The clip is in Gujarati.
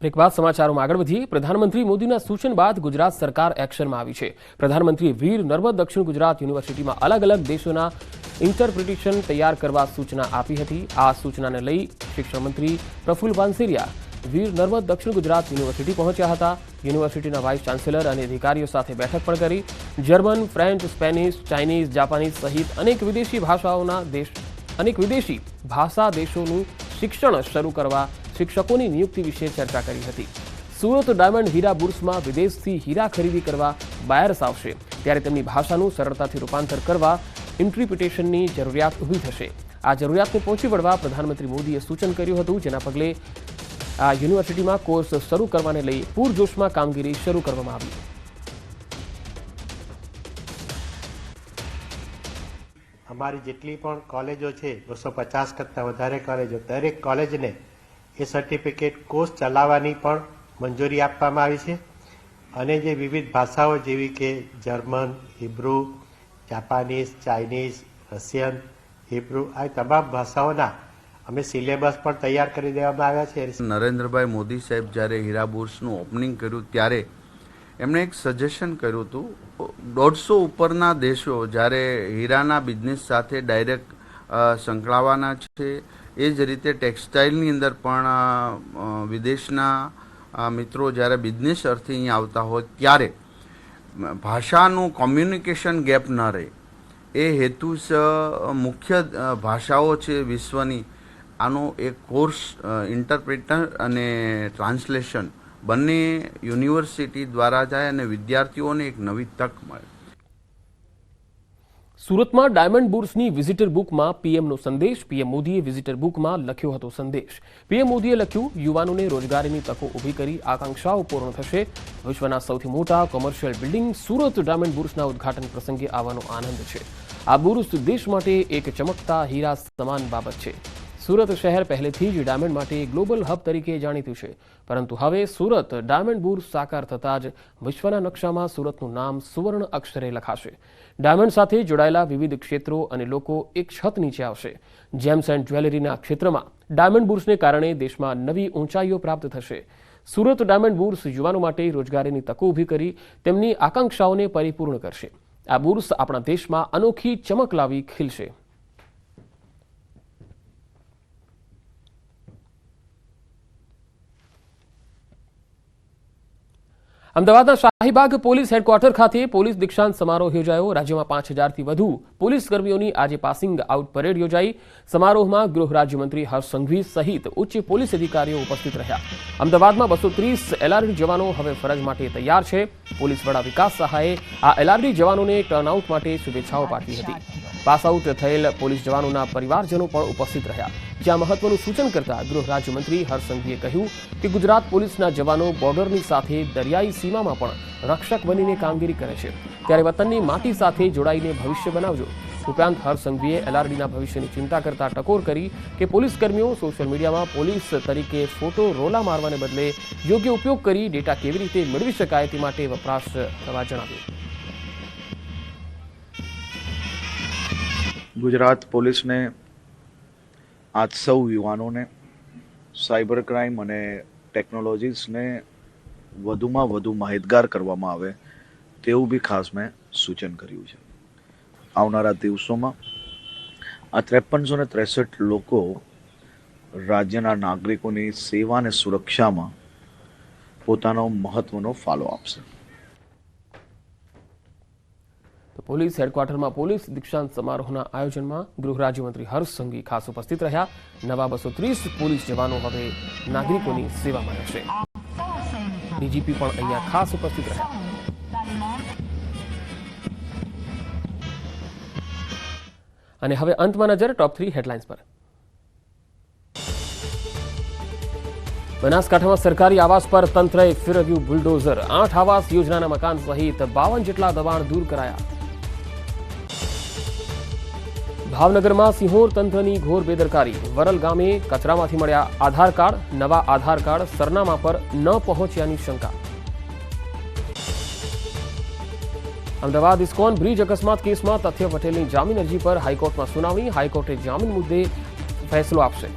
બ્રેક બાદ સમાચારોમાં આગળ વધીએ। પ્રધાનમંત્રી મોદીના સૂચન બાદ ગુજરાત સરકાર એક્શનમાં આવી છે। પ્રધાનમંત્રી વીર નર્મદ દક્ષિણ ગુજરાત યુનિવર્સિટીમાં અલગ અલગ દેશોના ઇન્ટરપ્રિટેશન તૈયાર કરવા સૂચના આપી હતી। આ સૂચનાને લઈ શિક્ષણ મંત્રી પ્રફુલ્લ પાનસેરિયા વીર નર્મદ દક્ષિણ ગુજરાત યુનિવર્સિટી પહોંચ્યા હતા। યુનિવર્સિટીના વાઇસ ચાન્સેલર અને અધિકારીઓ સાથે બેઠક પણ કરી। German, French, Spanish, Chinese, Japanese સહિત અનેક વિદેશી ભાષા દેશોનું શિક્ષણ શરૂ કરવા શિક્ષકોની નિયુક્તિ વિશે ચર્ચા કરી હતી। સુરત ડાયમંડ હીરા બુર્સમાં વિદેશથી હીરા ખરીદી કરવા બાયર્સ આવશે ત્યારે તેમની ભાષાનું સરળતાથી રૂપાંતર કરવા ઇન્ટરપ્રિટેશનની જરૂરિયાત ઊભી થશે। આ જરૂરિયાતને પહોંચી વળવા પ્રધાનમંત્રી મોદીએ સૂચન કર્યું હતું, જેના પગલે આ યુનિવર્સિટીમાં કોર્સ શરૂ કરવાને લઈ પૂરજોશમાં કામગીરી શરૂ કરવામાં આવી। અમારી જેટલી પણ કોલેજો છે 250 કરતાં વધારે કોલેજો, દરેક કોલેજને એ સર્ટિફિકેટ કોર્સ ચલાવવાની પણ મંજૂરી આપવામાં આવી છે અને જે વિવિધ ભાષાઓ જેવી કે German, Hebrew, Japanese, Chinese, Russian, Hebrew આ તમામ ભાષાઓના અમે સિલેબસ પણ તૈયાર કરી દેવામાં આવ્યા છે। નરેન્દ્રભાઈ મોદી સાહેબ જ્યારે હીરા બુર્સનું ઓપનિંગ કર્યું ત્યારે એમણે એક સજેશન કર્યું હતું, 150 ઉપરના દેશો જ્યારે હીરાના બિઝનેસ સાથે ડાયરેક્ટ સંકળાવાના છે, એ જ રીતે ટેક્સટાઇલની અંદર પણ વિદેશના મિત્રો જ્યારે બિઝનેસ અર્થે અહીંયા આવતા હોય ત્યારે ભાષાનું કોમ્યુનિકેશન ગેપ ન રહે એ હેતુસર મુખ્ય ભાષાઓ છે વિશ્વની, આનો એક કોર્સ ઇન્ટરપ્રિટર અને ટ્રાન્સલેશન બંને યુનિવર્સિટી દ્વારા જાય અને વિદ્યાર્થીઓને એક નવી તક મળે। સુરતમાં ડાયમંડ બુર્સની વિઝિટર બુકમાં પીએમનો સંદેશ। પીએમ મોદીએ વિઝિટર બુકમાં લખ્યો હતો સંદેશ। પીએમ મોદીએ લખ્યું, યુવાનોને રોજગારીની તકો ઊભી કરી આકાંક્ષાઓ પૂર્ણ થશે। વિશ્વના સૌથી મોટા કોમર્શિયલ બિલ્ડિંગ સુરત ડાયમંડ બુર્સના ઉદ્ઘાટન પ્રસંગે આવવાનો આનંદ છે। આ બુર્સ દેશ માટે એક ચમકતા હીરા સમાન બાબત છે। સુરત શહેર પહેલેથી જ ડાયમંડ માટે ગ્લોબલ હબ તરીકે જાણીતું છે, પરંતુ હવે સુરત ડાયમંડ બુર્સ સાકાર થતાં જ વિશ્વના નકશામાં સુરતનું નામ સુવર્ણ અક્ષરે લખાશે। ડાયમંડ સાથે જોડાયેલા વિવિધ ક્ષેત્રો અને લોકો એક છત નીચે આવશે। જેમ્સ એન્ડ જ્વેલરીના ક્ષેત્રમાં ડાયમંડ બુર્સને કારણે દેશમાં નવી ઊંચાઈઓ પ્રાપ્ત થશે। સુરત ડાયમંડ બુર્સ યુવાનો માટે રોજગારીની તકો ઊભી કરી તેમની આકાંક્ષાઓને પરિપૂર્ણ કરશે। આ બુર્સ આપણા દેશમાં અનોખી ચમક લાવી ખીલશે। અમદાવાદના શાહીબાગ પોલીસ હેડક્વાર્ટર ખાતે પોલીસ દીક્ષાંત સમારોહ યોજાયો। રાજ્યમાં 5000થી વધુ પોલીસ કર્મીઓની આજે પાસિંગ આઉટ પરેડ યોજાઈ। સમારોહમાં ગૃહ રાજ્યમંત્રી હર્ષ સંઘવી સહિત ઉચ્ચ પોલીસ અધિકારીઓ ઉપસ્થિત રહ્યા। અમદાવાદમાં 230 એલઆરડી જવાનો હવે ફરજ માટે તૈયાર છે। પોલીસ વડા વિકાસ સહાયે આ એલઆરડી જવાનોને ટર્નઆઉટ માટે શુભેચ્છાઓ પાઠવી હતી। પાસ આઉટ થયેલ પોલીસ જવાનોના પરિવારજનો પણ ઉપસ્થિત રહ્યા, જ્યાં મહત્વનું સૂચન કરતા ગૃહ રાજ્યમંત્રી હર્ષ સંઘવીએ કહ્યું કે ગુજરાત પોલીસના જવાનો બોર્ડરની સાથે દરિયાઈ સીમામાં પણ રક્ષક બનીને કામગીરી કરે છે, ત્યારે વતનની માટી સાથે જોડાઈને ભવિષ્ય બનાવજો। ઉપરાંત હર્ષ સંઘવીએ એલઆરડીના ભવિષ્યની ચિંતા કરતા ટકોર કરી કે પોલીસ કર્મીઓ સોશિયલ મીડિયામાં પોલીસ તરીકે ફોટો રોલા મારવાને બદલે યોગ્ય ઉપયોગ કરી ડેટા કેવી રીતે મેળવી શકાય તે માટે વપરાશ કરવા જણાવ્યું। गुजरात पुलिस ने आज सौ युवाओं ने साइबर क्राइम અને ટેકનોલોજીસને વધુમાં વધુ માહિતગાર કરવામાં આવે તેવું બી ખાસ મેં સૂચન કર્યું છે। આવનારા દિવસોમાં આ 5363 લોકો રાજ્યના નાગરિકોની સેવા અને સુરક્ષામાં પોતાનો મહત્વનો ફાળો આપશે। પોલીસ હેડક્વાર્ટરમાં પોલીસ દીક્ષાંત સમારોહના આયોજનમાં ગૃહ રાજ્યમંત્રી હર્ષ સંઘવી ખાસ ઉપસ્થિત રહ્યા। નવા 230 પોલીસ જવાનો હવે નાગરિકોની સેવામાં રહેશે। ડીજીપી પણ અહીંયા ખાસ ઉપસ્થિત રહ્યા। અને હવે અંતમાં નજર ટોપ 3 હેડલાઇન્સ પર। બનાસકાંઠામાં સરકારી આવાસ પર તંત્રએ ફેરવ્યું બુલડોઝર। 8 આવાસ યોજનાના મકાન સહિત 52 જેટલા દબાણ દૂર કરાયા। ભાવનગરમાં સિંહોર તંત્રની ઘોર બેદરકારી। વરલ ગામે કચરામાંથી મળ્યા આધાર કાર્ડ, નવા આધાર કાર્ડ સરનામા પર ન પહોંચ્યાની શંકા। અમદાવાદ ઇસ્કોન બ્રિજ અકસ્માત કેસમાં તથ્ય પટેલની જામીન અરજી પર હાઈકોર્ટમાં સુનાવણી। હાઈકોર્ટે જામીન મુદ્દે ફેસલો આપશે।